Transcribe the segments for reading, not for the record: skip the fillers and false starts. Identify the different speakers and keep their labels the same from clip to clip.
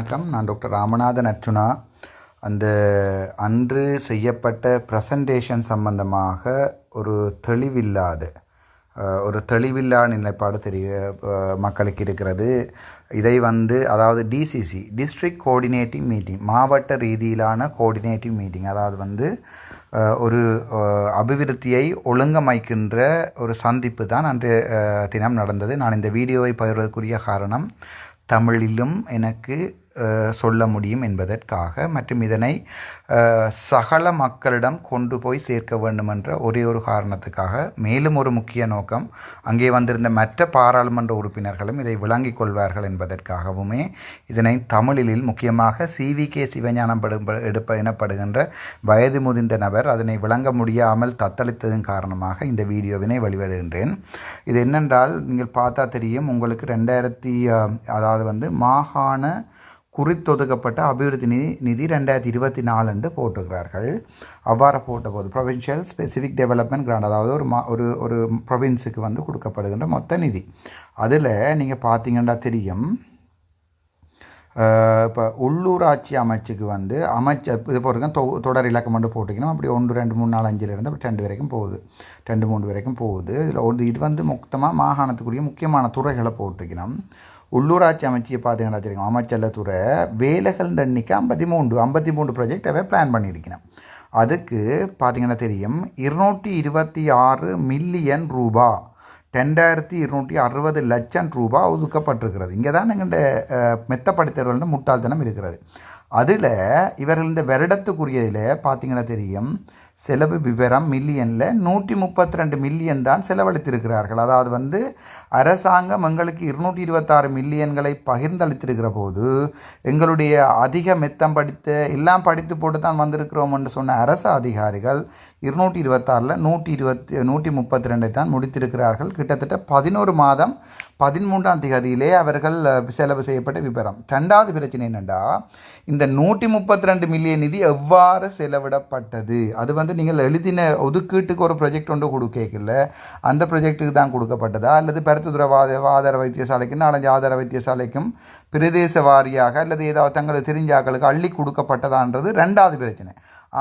Speaker 1: வணக்கம். நான் டாக்டர் ராமநாதன் அர்ச்சுனா. அந்த அன்று செய்யப்பட்ட ப்ரெசன்டேஷன் சம்பந்தமாக ஒரு தெளிவில்லா நிலைப்பாடு மக்களுக்கு இருக்கிறது. இதை அதாவது டிசிசி டிஸ்ட்ரிக்ட் கோஆர்டினேட்டிங் மீட்டிங், மாவட்ட ரீதியிலான கோஆர்டினேட்டிங் மீட்டிங், அதாவது ஒரு அபிவிருத்தியை ஒழுங்கமைக்கின்ற ஒரு சந்திப்பு தான் அன்றைய தினம் நடந்தது. நான் இந்த வீடியோவை பகிர்வதற்குரிய காரணம், தமிழிலும் எனக்கு சொல்ல முடியும் என்பதற்காக, மற்றும் இதனை சகல மக்களிடம் கொண்டு போய் சேர்க்க வேண்டும் என்ற ஒரே ஒரு காரணத்துக்காக. மேலும் ஒரு முக்கிய நோக்கம், அங்கே வந்திருந்த மற்ற பாராளுமன்ற உறுப்பினர்களும் இதை விளங்கிக் கொள்வார்கள் என்பதற்காகவுமே இதனை தமிழில், முக்கியமாக சிவிகே சிவஞானம் எனப்படுகின்ற வயது முதிர்ந்த நபர் அதனை விளங்க முடியாமல் தத்தளித்ததன் காரணமாக இந்த வீடியோவினை வெளியிடுகின்றேன். இது என்னென்றால், நீங்கள் பார்த்தா தெரியும் உங்களுக்கு, அதாவது மாகாண குறித்தொதுக்கப்பட்ட அபிவிருத்தி நிதி 2024 போட்டுக்கிறார்கள். அவ்வாறு போட்டபோது ப்ரொவின்ஷியல் ஸ்பெசிஃபிக் டெவலப்மெண்ட் கிராண்ட், அதாவது ஒரு ப்ரொவின்ஸுக்கு கொடுக்கப்படுகின்ற மொத்த நிதி. அதில் நீங்கள் பார்த்தீங்கன்னா தெரியும், இப்போ உள்ளூராட்சி அமைச்சுக்கு அமைச்சர் இது போட்டிருக்கேன், தொடர் இலக்கம் போட்டிக்கணும். அப்படி 1 2 3 4 5லேருந்து அப்படி 2 வரைக்கும் போகுது, 2 3 வரைக்கும் போகுது. இதில் இது மொத்தமாக மாகாணத்துக்குரிய முக்கியமான துறைகளை போட்டிருக்கணும். உள்ளூராட்சி அமைச்சியை பார்த்தீங்கன்னா தெரியும், அமைச்சர் துறை வேலைகள் எண்ணிக்கை 53 ப்ராஜெக்ட் பிளான் பண்ணியிருக்கணும். அதுக்கு பார்த்தீங்கன்னா தெரியும் 226 மில்லியன் ரூபா, 2260 லட்சம் ரூபா ஒதுக்கப்பட்டிருக்கிறது. இங்கே தான் எங்கள்கிட்ட மெத்தப்படுத்தவர்கள் முட்டாள்தனம் இருக்கிறது. அதில் இவர்கள் இந்த வருடத்துக்குரியதில் பார்த்தீங்கன்னா தெரியும், செலவு விவரம் மில்லியனில் 132 மில்லியன் தான் செலவழித்திருக்கிறார்கள். அதாவது அரசாங்கம் எங்களுக்கு 226 மில்லியன்களை பகிர்ந்தளித்திருக்கிற போது, எங்களுடைய அதிக மெத்தம் படித்த எல்லாம் படித்து போட்டு தான் வந்திருக்கிறோம் என்று சொன்ன அரசு அதிகாரிகள் 226ல் 132 தான் முடித்திருக்கிறார்கள். கிட்டத்தட்ட 11 மாதம் 13ஆம் தேதியிலே அவர்கள் செலவு செய்யப்பட்ட விவரம். ரெண்டாவது பிரச்சனை என்னென்னா, இந்த 132 மில்லியன் நிதி எவ்வாறு செலவிடப்பட்டது? அது நீங்கள் எழுதின ஒதுக்கீட்டுக்கு ஒரு ப்ரொஜெக்ட் ஒன்று கொடுக்கல, அந்த ப்ரொஜெக்ட்டுக்கு தான் கொடுக்கப்பட்டதா, அல்லது பருத்துத்துறை ஆதார வைத்தியசாலைக்கும் 4 ஆதார வைத்தியசாலைக்கும் பிரதேச வாரியாக அல்லது ஏதாவது தங்களுக்கு தெரிஞ்ச ஆக்களுக்கு அள்ளி கொடுக்கப்பட்டதான்றது ரெண்டாவது பிரச்சனை.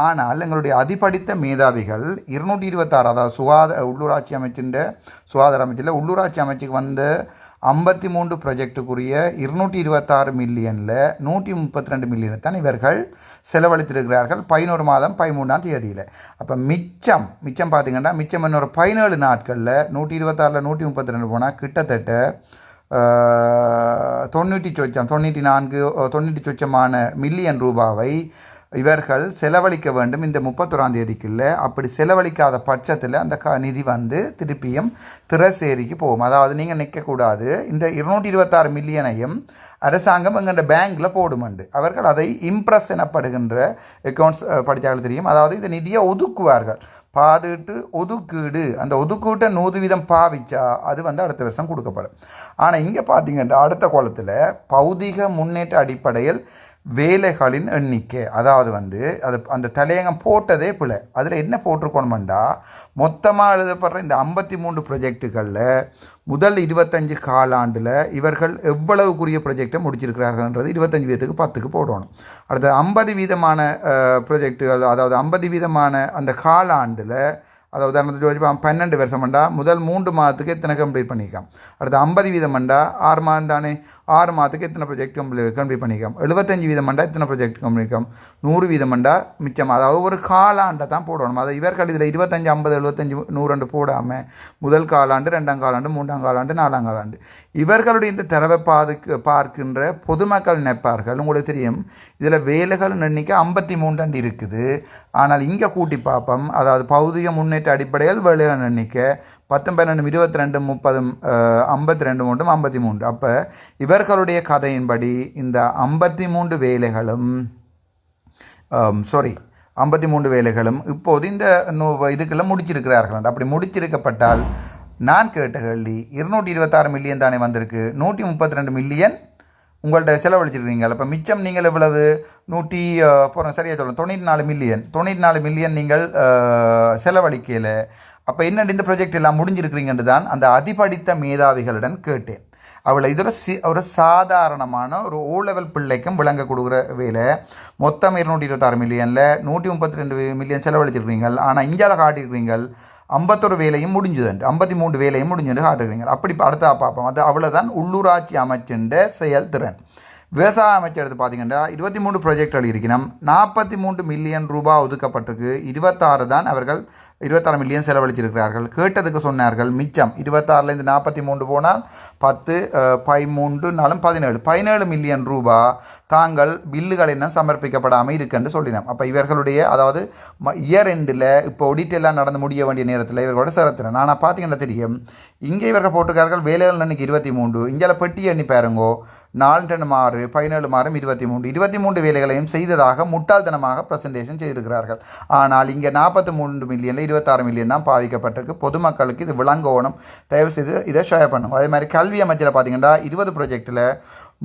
Speaker 1: ஆனால் எங்களுடைய அதிபடித்த மேதாவிகள் 226, அதாவது உள்ளூராட்சி அமைச்சின் சுகாதார அமைச்சில் உள்ளூராட்சி அமைச்சுக்கு 53 ப்ராஜெக்டுக்குரிய 226 மில்லியனில் 132 மில்லியனை தான் இவர்கள் செலவழித்திருக்கிறார்கள் 11 மாதம் 13ஆம் தேதியில். அப்போ மிச்சம் பார்த்திங்கன்னா, மிச்சம் இன்னொரு 17 நாட்களில் 126ல் 132 போனால் கிட்டத்தட்ட 90 சொச்சமான மில்லியன் ரூபாவை இவர்கள் செலவழிக்க வேண்டும் இந்த 31ஆம் தேதிக்குள்ள. அப்படி செலவழிக்காத பட்சத்தில் அந்த நிதி திருப்பியும் திரசேரிக்கு போகும். அதாவது நீங்கள் நிற்கக்கூடாது, இந்த 226 மில்லியனையும் அரசாங்கம் எங்கள்ட பேங்கில் போடுமண்டு. அவர்கள் அதை இம்ப்ரெஸ் எனப்படுகின்ற அக்கௌண்ட்ஸ் படித்தார்கள் தெரியும். அதாவது இந்த நிதியை ஒதுக்குவார்கள், ஒதுக்கீடு, அந்த ஒதுக்கீட்டை 100% பாவிச்சா அது அடுத்த வருஷம் கொடுக்கப்படும். ஆனால் இங்கே பார்த்தீங்கன்னா அடுத்த கோலத்தில் பௌதிக முன்னேற்ற அடிப்படையில் வேலைகளின் எண்ணிக்கை, அதாவது அது அந்த தலையங்கம் போட்டதே பிள்ளை. அதில் என்ன போட்டிருக்கணுமெண்டா, மொத்தமாக எழுதப்படுற இந்த 53 ப்ரொஜெக்டுகளில் முதல் 25 காலாண்டில் இவர்கள் எவ்வளவுக்குரிய ப்ரொஜெக்டை முடிச்சிருக்கிறார்கள்ன்றது 25% 10க்கு போடணும். அடுத்த 50% ப்ரொஜெக்டுகள், அதாவது 50% அந்த காலாண்டில், அதாவது உதாரணத்துக்கு யோசிப்பா 12 வருஷம்ண்டா முதல் 3 மாதத்துக்கு எத்தனை கம்ப்ளீட் பண்ணிக்கலாம். அடுத்து 50% 6 மாதம் தானே, 6 மாதத்துக்கு எத்தனை ப்ரொஜெக்ட் கம்ப்ளீட் பண்ணிக்கலாம். 75% எத்தனை ப்ரொஜெக்ட் கம்ப்ளீட் 100% மிச்சம். அதாவது ஒரு காலாண்டை தான் போடணும். அதாவது இவர்கள் இதில் 25 50 75 100 போடாமல் முதல் காலாண்டு, 2ஆம் காலாண்டு, 3ஆம் காலாண்டு, 4ஆம் காலாண்டு இவர்களுடைய இந்த தரவை பார்க்கின்ற பொதுமக்கள் நினைப்பார்கள். உங்களுக்கு தெரியும், இதில் வேலைகள் எண்ணிக்கை 53 இருக்குது. ஆனால் இங்கே கூட்டி பார்ப்போம், அதாவது பௌதிக முன்னேற்ற அடிப்படையில் வேலைகள் எண்ணிக்கை 10 12 22 30 52 மட்டும் 53. அப்போ இவர்களுடைய கதையின்படி இந்த 53 வேலைகளும் இப்போது இந்த இதுக்கெல்லாம் முடிச்சிருக்கிறார்கள். அப்படி முடிச்சிருக்கப்பட்டால், நான் கேட்ட கேள்வி, 226 மில்லியன் தானே வந்திருக்கு, 132 மில்லியன் உங்கள்கிட்ட செலவழிச்சிருக்கீங்க. இப்போ மிச்சம் நீங்கள் எவ்வளவு, 94 மில்லியன் நீங்கள் செலவழிக்கல. அப்போ என்னென்ன இந்த ப்ராஜெக்ட் எல்லாம் முடிஞ்சிருக்கிறீங்கன்னு தான் அந்த அதிபடித்த மேதாவிகளிடம் கேட்டேன். அவளை இதில் ஒரு சாதாரணமான ஒரு ஓ லெவல் பிள்ளைக்கும் விளங்க கொடுக்குற வேலை. மொத்தம் 226 மில்லியனில் 132 மில்லியன் செலவழிச்சிருக்கிறீங்க. ஆனால் இந்தியாவில் காட்டியிருக்கிறீங்க 51 வேலையும் முடிஞ்சுதுண்டு, 53 வேலையும் முடிஞ்சுட்டு காட்டுறீங்க. அப்படி அடுத்தா பார்ப்போம். அது அவ்வளோதான் உள்ளூராட்சி அமைச்சின்ற செயல்திறன். விவசாய அமைச்சர் எடுத்து பார்த்தீங்கன்னா 23 ப்ராஜெக்ட்கள் இருக்கணும், 43 மில்லியன் ரூபாய் ஒதுக்கப்பட்டிருக்கு. 26 தான் அவர்கள் 26 மில்லியன் செலவழிச்சிருக்கிறார்கள். கேட்டதுக்கு சொன்னார்கள் மிச்சம் 26லேருந்து 43 போனால் 10 13 17 மில்லியன் ரூபாய் தாங்கள் பில்லுகள் என்ன சமர்ப்பிக்கப்படாமல் இருக்குன்னு சொல்லினோம். அப்போ இவர்களுடைய அதாவது இயர் எண்டில் இப்போ ஒடிட் எல்லாம் நடந்து முடிய வேண்டிய நேரத்தில் இவர்களோட சிறத்திறன். ஆனால் பார்த்தீங்கன்னா தெரியும் இங்கே இவர்கள் போட்டிருக்கார்கள் வேலைகள் அன்றைக்கி 23, இங்கே பெட்டி எண்ணி பாருங்கோ 4 6 17 மாறும் 23 வேலைகளையும் செய்ததாக முட்டாள்தனமாக ப்ரெசன்டேஷன் செய்திருக்கிறார்கள். ஆனால் இங்கே 43 மில்லியனில் 26 மில்லியன் தான் பாவிக்கப்பட்டிருக்கு. பொதுமக்களுக்கு இது விளங்கணும், தயவு செய்து இதை ஷேர் பண்ணும். அதே மாதிரி கல்வி அமைச்சரை பார்த்தீங்கன்னா 20 ப்ராஜெக்டில்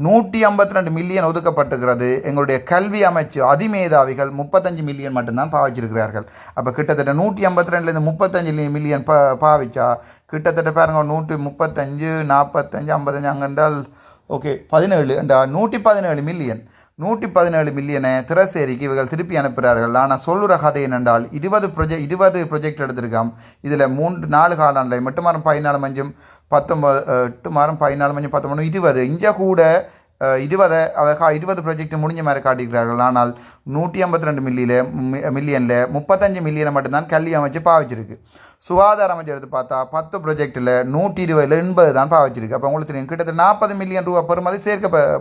Speaker 1: 152 மில்லியன் ஒதுக்கப்பட்டிருக்கிறது. எங்களுடைய கல்வி அமைச்சு அதிமேதாவிகள் 35 மில்லியன் மட்டும்தான் பாவிச்சிருக்கிறார்கள். அப்போ கிட்டத்தட்ட 152லேருந்து 35 மில்லியன் பாவிச்சா கிட்டத்தட்ட பாருங்க 135 45 55 அங்கென்றால் ஓகே 17 117 மில்லியனை திரசேரிக்கு இவர்கள் திருப்பி அனுப்புகிறார்கள். ஆனால் சொல்லுற கதை என்னென்றால் 20 ப்ரொஜெக்ட் எடுத்திருக்காம். இதில் 4 காலாண்டில் 8 மாதம் 14 மஞ்சும் 19 8 மாதம் 14 மஞ்சும் 19 20 இங்கே கூட 20 ப்ராஜெக்ட் முடிஞ்ச மாதிரி காட்டிக்கிறார்கள். ஆனால் 152 மில்லியனில் 35 மில்லியனை மட்டும்தான் கல்வி அமைச்சு பாவிச்சிருக்கு. சுகாதார அமைச்சர் எடுத்து பார்த்தா 10 ப்ராஜெக்டில் 120 தான் பாவிச்சிருக்கு. அப்போ உங்களுக்கு தெரியும் கிட்டத்தட்ட 40 மில்லியன் ரூபா பெறுமதி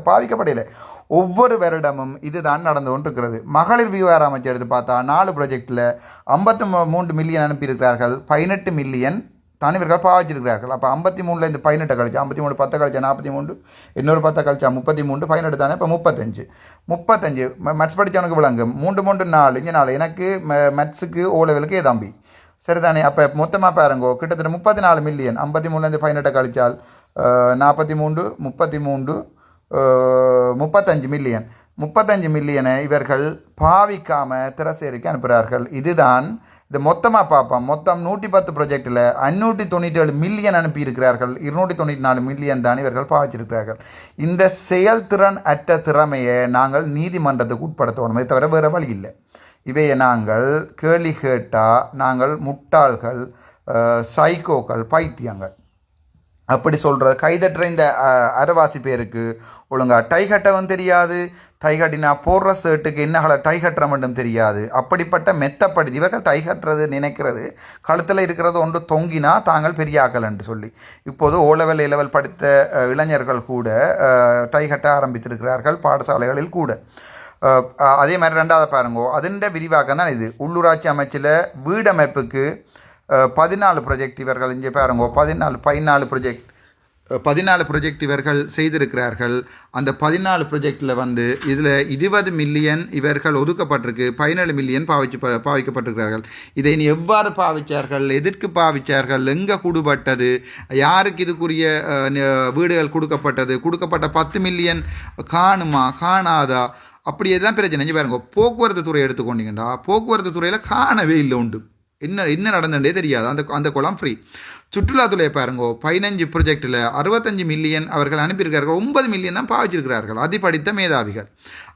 Speaker 1: பாவிக்கப்படையில. ஒவ்வொரு வருடமும் இதுதான் நடந்து கொண்டிருக்கிறது. மகளிர் விவகார அமைச்சர் எடுத்து பார்த்தா 4 ப்ராஜெக்டில் 53 மில்லியன் அனுப்பியிருக்கிறார்கள். 18 மில்லியன் தான் இவர்கள் பாவிச்சிருக்கிறார்கள். அப்போ 53ல் இந்த 18 கழிச்சா 53 10 கழிச்சா 43 இன்னொரு 10 கழிச்சா 33 18 தானே. இப்போ 35 மேத்ஸ் படித்தவனுக்கு விளங்கும் 3 3 4 இங்கே 4 எனக்கு மேத்ஸுக்கு ஓ லெவலுக்கு தம்பி சரிதானே. அப்போ மொத்தமாக பாருங்கோ கிட்டத்தட்ட 34 மில்லியன் 53லேருந்து 18 கழிச்சால் 43 33 35 மில்லியன் 35 மில்லியனை இவர்கள் பாவிக்காமல் திரசேரிக்கு அனுப்புகிறார்கள். இதுதான் இது மொத்தமாக பார்ப்போம். மொத்தம் 110 ப்ராஜெக்டில் 597 மில்லியன் அனுப்பியிருக்கிறார்கள். 294 மில்லியன் தான் இவர்கள் பாவிச்சிருக்கிறார்கள். இந்த செயல்திறன் அற்ற திறமையை நாங்கள் நீதிமன்றத்துக்கு உட்படுத்தணும், இதை தவிர வேறு வழி இல்லை. இவையை நாங்கள் கேள்வி கேட்டால் நாங்கள் முட்டாள்கள், சைக்கோக்கள், பைத்தியங்கள் அப்படி சொல்கிறது. கைதட்டுற இந்த அரைவாசி பேருக்கு ஒழுங்கா டை கட்டவும் தெரியாது, டை கட்டினா போடுற ஷர்ட்டுக்கு என்ன கலர் டை கட்டுற மட்டும் தெரியாது. அப்படிப்பட்ட மெத்தப்படுத்தி இவர்கள் டை கட்டுறது நினைக்கிறது கழுத்தில் இருக்கிறது ஒன்று தொங்கினா தாங்கள் பெரிய ஆக்கள் என்று சொல்லி இப்போது ஓ லெவல் லெவல் படித்த இளைஞர்கள் கூட டை கட்ட ஆரம்பித்திருக்கிறார்கள் பாடசாலைகளில் கூட. அதே மாதிரி ரெண்டாவது பாருங்கோ அதிண்ட விரிவாக்கம் தான் இது. உள்ளூராட்சி அமைச்சில் வீடமைப்புக்கு 14 ப்ராஜெக்ட் இவர்கள் இங்கே பாருங்கோ 14 ப்ராஜெக்ட் இவர்கள் செய்திருக்கிறார்கள். அந்த 14 ப்ராஜெக்டில் வந்து இதில் 20 மில்லியன் இவர்கள் ஒதுக்கப்பட்டிருக்கு, 17 மில்லியன் பாவிக்கப்பட்டிருக்கிறார்கள். இதை இனி எவ்வாறு பாவிச்சார்கள், எதற்கு பாவிச்சார்கள், எங்கே கூடுபட்டது, யாருக்கு இதுக்குரிய வீடுகள் கொடுக்கப்பட்ட 10 மில்லியன் காணுமா காணாதா, அப்படியே தான் பிரச்சனை. இங்கே பாருங்க போக்குவரத்து துறை எடுத்துக்கொண்டீங்கன்னா போக்குவரத்து துறையில் காணவே இல்லை உண்டு, என்ன நடந்ததே தெரியாது. அந்த குளம் ஃப்ரீ. சுற்றுலாத்துறையை பாருங்கோ 15 ப்ராஜெக்டில் 65 மில்லியன் அவர்கள் அனுப்பியிருக்கிறார்கள். 9 மில்லியன் தான் பாவிச்சிருக்கிறார்கள் அதிபடித்த மேதாவிகள்.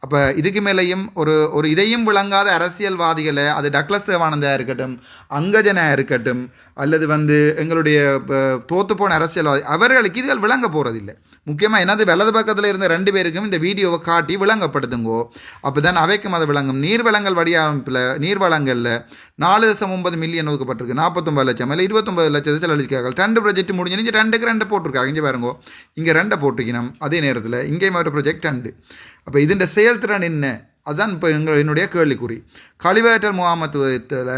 Speaker 1: அப்போ இதுக்கு மேலேயும் ஒரு இதையும் விளங்காத அரசியல்வாதிகளை, அது டக்ளஸ் தேவானந்தா இருக்கட்டும், அங்கஜனா இருக்கட்டும், அல்லது வந்து எங்களுடைய தோத்துப்போன அரசியல்வாதி, அவர்களுக்கு இதுகள் விளங்க போகிறதில்லை. முக்கியமாக என்னது வலது பக்கத்தில் இருந்த 2 பேருக்கும் இந்த வீடியோவை காட்டி விளங்கப்படுத்துங்கோ. அப்போ தான் அவைக்கும் அது விளங்கும். நீர்வளங்கள் வடிவமைப்பில் நீர்வளங்களில் 4.9 மில்லியன் ஒதுக்கப்பட்டிருக்கு. 49 லட்சம் இல்லை 29 லட்சத்தை செலவழிக்கிறார்கள். 2 ப்ராஜெக்ட் முடிஞ்சு 2க்கு 2 போட்டிருக்காங்க. இங்கே பாருங்கோ இங்கே 2 போட்டிருக்கணும். அதே நேரத்தில் இங்கே ஒரு ப்ராஜெக்ட் 2. அப்போ இதன் செயல்திறன் என்ன, அதுதான் இப்போ என்னுடைய கேள்விக்குறி. கழிவேற்றல் முகாமத்துவத்தில்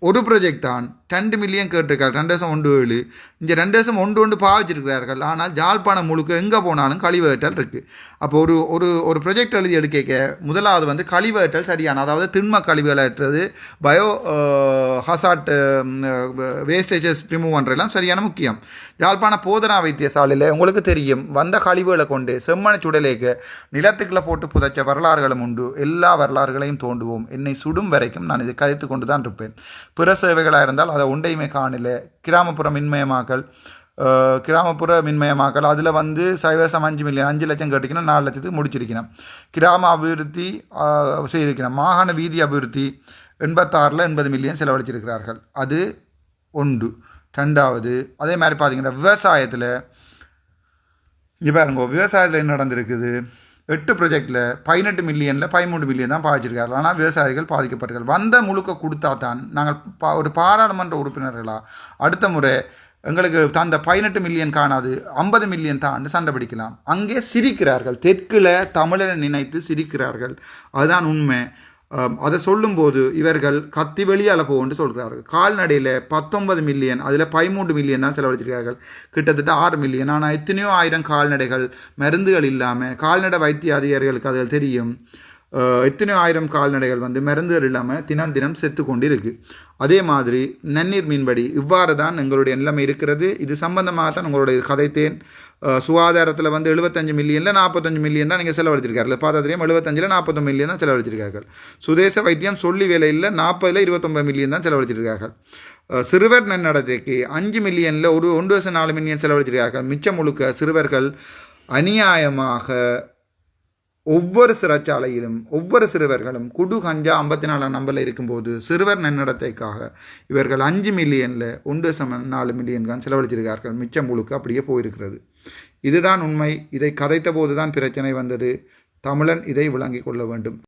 Speaker 1: ஒரு ப்ராஜெக்ட் தான் 2 மில்லியன் கேட்டிருக்காரு. 2.17 இங்கே 2.11 பாவிச்சிருக்கிறார்கள். ஆனால் ஜாழ்ப்பாணம் முழுக்க எங்கே போனாலும் கழிவேற்றல் இருக்குது. அப்போ ஒரு ப்ராஜெக்ட் எழுதி எடுக்க முதலாவது வந்து கழிவேற்றல் சரியான, அதாவது திண்ம கழிவுகளற்றது, பயோ ஹசாட் வேஸ்டேஜஸ் ரிமூவ் பண்ணுறதெல்லாம் சரியான முக்கியம். ஜாழ்ப்பாண போதனா வைத்தியசாலையில் உங்களுக்கு தெரியும் வந்த கழிவுகளை கொண்டு செம்மண சுடலேக்க நிலத்துக்குள்ளே போட்டு புதைச்ச வரலாறுகளும் உண்டு. எல்லா வரலாறுகளையும் தோண்டுவோம், என்னை சுடும் வரைக்கும் நான் இதை கதைத்து கொண்டு தான் இருப்பேன். பிற சேவைகளாக இருந்தால் அதை ஒன்றையுமே காணல. கிராமப்புற மின்மயமாக்கல், கிராமப்புற மின்மயமாக்கல் அதில் வந்து 5 மில்லியன் 5 லட்சம் கட்டிக்கணும் 4 லட்சத்துக்கு முடிச்சிருக்கணும். கிராம அபிவிருத்தி செய்திருக்கணும். மாகாண வீதி அபிவிருத்தி 86 80 மில்லியன் செலவழிச்சிருக்கிறார்கள். அது ஒன்று. ரெண்டாவது அதே மாதிரி பார்த்தீங்கன்னா விவசாயத்தில் இங்கே பாருங்க, விவசாயத்தில் என்ன நடந்திருக்குது, 8 ப்ரொஜெக்டில் 18 மில்லியனில் 13 மில்லியன் தான் பாதிச்சிருக்கார்கள். ஆனால் விவசாயிகள் பாதிக்கப்பட்டார்கள். வந்த முழுக்க கொடுத்தா தான் நாங்கள் ஒரு பாராளுமன்ற உறுப்பினர்களாக அடுத்த முறை எங்களுக்கு தந்த 18 மில்லியன் காணாது 50 மில்லியன் தான் சண்டை பிடிக்கலாம். அங்கே சிரிக்கிறார்கள், தெற்கில் தமிழரை நினைத்து சிரிக்கிறார்கள். அதுதான் உண்மை. அதை சொல்லும்போது இவர்கள் கத்தி வெளியால் போகும்னு சொல்கிறார்கள். கால்நடையில் 19 மில்லியன், அதில் 13 மில்லியன் தான் செலவழிச்சிருக்கார்கள், கிட்டத்தட்ட 6 மில்லியன். ஆனால் எத்தனையோ ஆயிரம் கால்நடைகள் மருந்துகள் இல்லாமல், கால்நடை வைத்திய அதிகாரிகளுக்கு அதில் தெரியும், எத்தனையோ ஆயிரம் கால்நடைகள் வந்து மருந்துகள் இல்லாமல் தினம் தினம் செத்து கொண்டு இருக்குது. அதே மாதிரி நன்னீர் மீன்படி இவ்வாறு தான் எங்களுடைய நிலைமை இருக்கிறது. இது சம்பந்தமாக தான் உங்களுடைய கதைத்தேன். சுகாதாரத்தில் வந்து 75 மில்லியனில் 45 மில்லியன் தான் நீங்கள் செலவழிச்சிருக்கார்கள். பார்த்தா தெரியும், 75ல் 41 மில்லியன் தான் செலவழிச்சிருக்கார்கள். சுதேச வைத்தியம் சொல்லி வேலையில் 40ல் 29 மில்லியன் தான் செலவழிச்சிருக்கார்கள். சிறுவர் நன்னடத்தைக்கு 5 மில்லியனில் 1.4 மில்லியன் செலவழிச்சிருக்கார்கள். மிச்சம் முழுக்க சிறுவர்கள் அநியாயமாக ஒவ்வொரு சிறைச்சாலையிலும் ஒவ்வொரு சிறுவர்களும் குடு கஞ்சா 54 நம்பரில் இருக்கும்போது சிறுவர் நன்னடத்தைக்காக இவர்கள் 5 மில்லியனில் 1.4 மில்லியன் தான் செலவழிச்சிருக்கார்கள். மிச்சம் முழுக்க அப்படியே போயிருக்கிறது. இதுதான் உண்மை. இதை கதைத்த போது தான் பிரச்சனை வந்தது. தமிழன் இதை விளங்கிக் கொள்ள வேண்டும்.